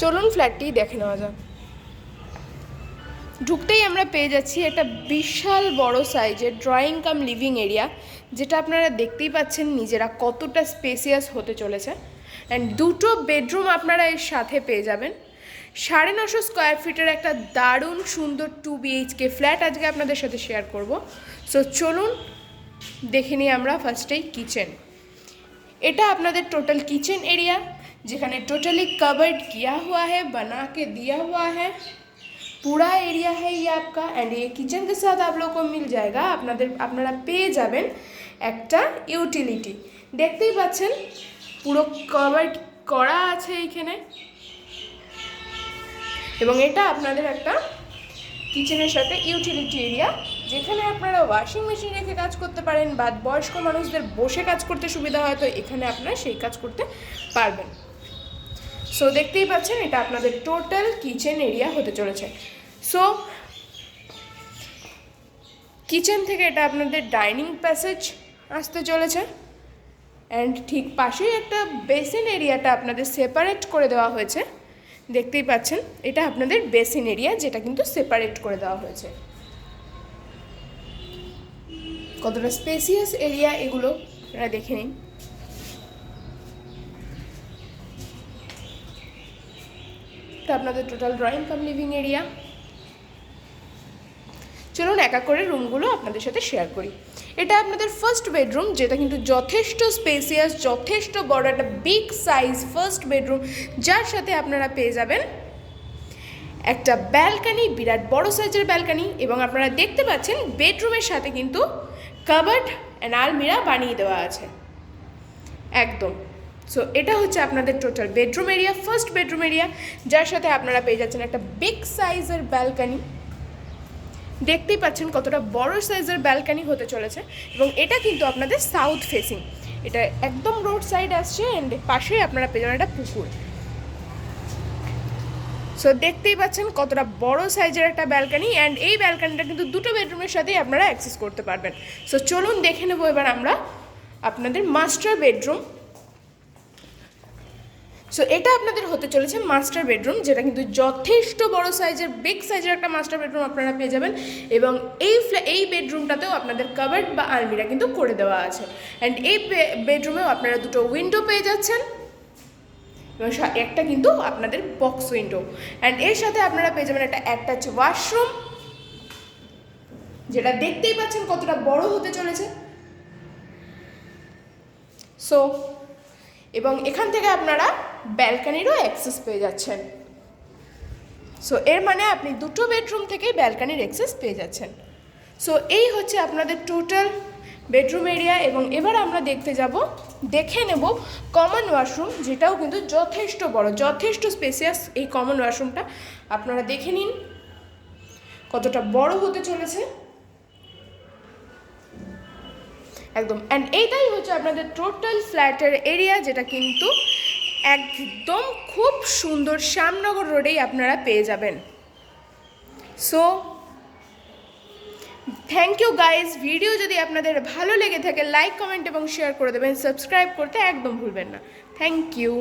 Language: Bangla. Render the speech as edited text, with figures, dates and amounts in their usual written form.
চলুন ফ্ল্যাটটি দেখে নেওয়া যাক। ঢুকতেই আমরা পেয়ে যাচ্ছি একটা বিশাল বড় সাইজের ড্রয়িং কাম লিভিং এরিয়া, যেটা আপনারা দেখতেই পাচ্ছেন নিজেরা কতটা স্পেসিয়াস হতে চলেছে। অ্যান্ড দুটো বেডরুম আপনারা এর সাথে পেয়ে যাবেন। 950 স্কোয়ার ফিটের একটা দারুণ সুন্দর 2 BHK ফ্ল্যাট আজকে আপনাদের সাথে শেয়ার করব। সো চলুন দেখে নিই আমরা ফার্স্টেই কিচেন। এটা আপনাদের টোটাল किचन एरिया, যেখানে টোটালি कवर्ड किया हुआ है, बना के दिया हुआ है। पूरा एरिया है ये आपका। एंड ये किचन के साथ आप लोग को मिल जाएगा আপনারা পেয়ে যাবেন একটা ইউটিলিটি। দেখতেই পাচ্ছেন পুরো কভার্ড করা আছে এইখানে। এবং এটা আপনাদের একটা কিচেনের সাথে ইউটিলিটি এরিয়া, যেখানে আপনারা ওয়াশিং মেশিন রেখে কাজ করতে পারেন, বা বয়স্ক মানুষদের বসে কাজ করতে সুবিধা হয়, তো এখানে আপনারা সেই কাজ করতে পারবেন। সো দেখতেই পাচ্ছেন এটা আপনাদের টোটাল কিচেন এরিয়া হতে চলেছে। সো কিচেন থেকে এটা আপনাদের ডাইনিং প্যাসেজ আসতে চলেছে। অ্যান্ড ঠিক পাশেই একটা বেসিন এরিয়াটা আপনাদের সেপারেট করে দেওয়া হয়েছে। দেখতেই পাচ্ছেন এটা আপনাদের বেসিন এরিয়া, যেটা কিন্তু সেপারেট করে দেওয়া হয়েছে। কতটা স্পেসিয়াস এরিয়া এগুলো আপনারা দেখে নিন। এটা আপনাদের টোটাল ড্রয়িং কাম লিভিং এরিয়া। চলুন এক এক করে রুমগুলো আপনাদের সাথে শেয়ার করি। এটা আপনাদের ফার্স্ট বেডরুম, যেটা কিন্তু যথেষ্ট স্পেসিয়াস, যথেষ্ট বড় একটা বিগ সাইজ ফার্স্ট বেডরুম, যার সাথে আপনারা পেয়ে যাবেন একটা ব্যালকানি, বিরাট বড় সাইজের ব্যালকানি। এবং আপনারা দেখতে পাচ্ছেন বেডরুমের সাথে কিন্তু কাবার্ড অ্যান্ড আলমিরা বানিয়ে দেওয়া আছে একদম। সো এটা হচ্ছে আপনাদের total bedroom area, first bedroom area, যার সাথে আপনারা পেয়ে যাচ্ছেন একটা বিগ সাইজের ব্যালকানি। দেখতেই পাচ্ছেন কতটা বড় সাইজের ব্যালকানি হতে চলেছে। এবং এটা কিন্তু আপনাদের সাউথ ফেসিং, এটা একদম রোড সাইড আসছে। অ্যান্ড পাশেই আপনারা পেয়ে যাবেন একটা পুকুর। সো দেখতেই পাচ্ছেন কতটা বড় সাইজের একটা ব্যালকানি। অ্যান্ড এই ব্যালকানিটা কিন্তু দুটো বেডরুমের সাথেই আপনারা অ্যাক্সেস করতে পারবেন। সো চলুন দেখে নেবো এবার আমরা আপনাদের মাস্টার বেডরুম। সো এটা আপনাদের হতে চলেছে মাস্টার বেডরুম, যেটা কিন্তু যথেষ্ট বড় সাইজের বিগ সাইজের একটা মাস্টার বেডরুম আপনারা পেয়ে যাবেন। এবং এই বেডরুমটাতেও আপনাদের কাবার্ড বা আলমিরা কিন্তু করে দেওয়া আছে। অ্যান্ড এই বেডরুমেও আপনারা দুটো উইন্ডো পেয়ে যাচ্ছেন, এবং একটা কিন্তু আপনাদের বক্স উইন্ডো। অ্যান্ড এর সাথে আপনারা পেয়ে যাবেন একটা অ্যাটাচ ওয়াশরুম, যেটা দেখতেই পাচ্ছেন কতটা বড় হতে চলেছে। সো এবং এখান থেকে আপনারা ব্যালকানিরও অ্যাক্সেস পেয়ে যাচ্ছেন। সো এর মানে আপনি দুটো বেডরুম থেকেই ব্যালকানির অ্যাক্সেস পেয়ে যাচ্ছেন। সো এই হচ্ছে আপনাদের টোটাল বেডরুম এরিয়া। এবং এবার আমরা দেখে নেব কমন ওয়াশরুম, যেটাও কিন্তু যথেষ্ট বড়, যথেষ্ট স্পেসিয়াস। এই কমন ওয়াশরুমটা আপনারা দেখে নিন কতটা বড় হতে চলেছে একদম। অ্যান্ড এইটাই হচ্ছে আপনাদের টোটাল ফ্ল্যাটের এরিয়া, যেটা কিন্তু একদম খুব সুন্দর শ্যামনগর রোডেই আপনারা পেয়ে যাবেন। So thank you guys. Video যদি আপনাদের ভালো লেগে থাকে লাইক, কমেন্ট এবং শেয়ার করে দেবেন। সাবস্ক্রাইব করতে একদম ভুলবেন না। Thank you.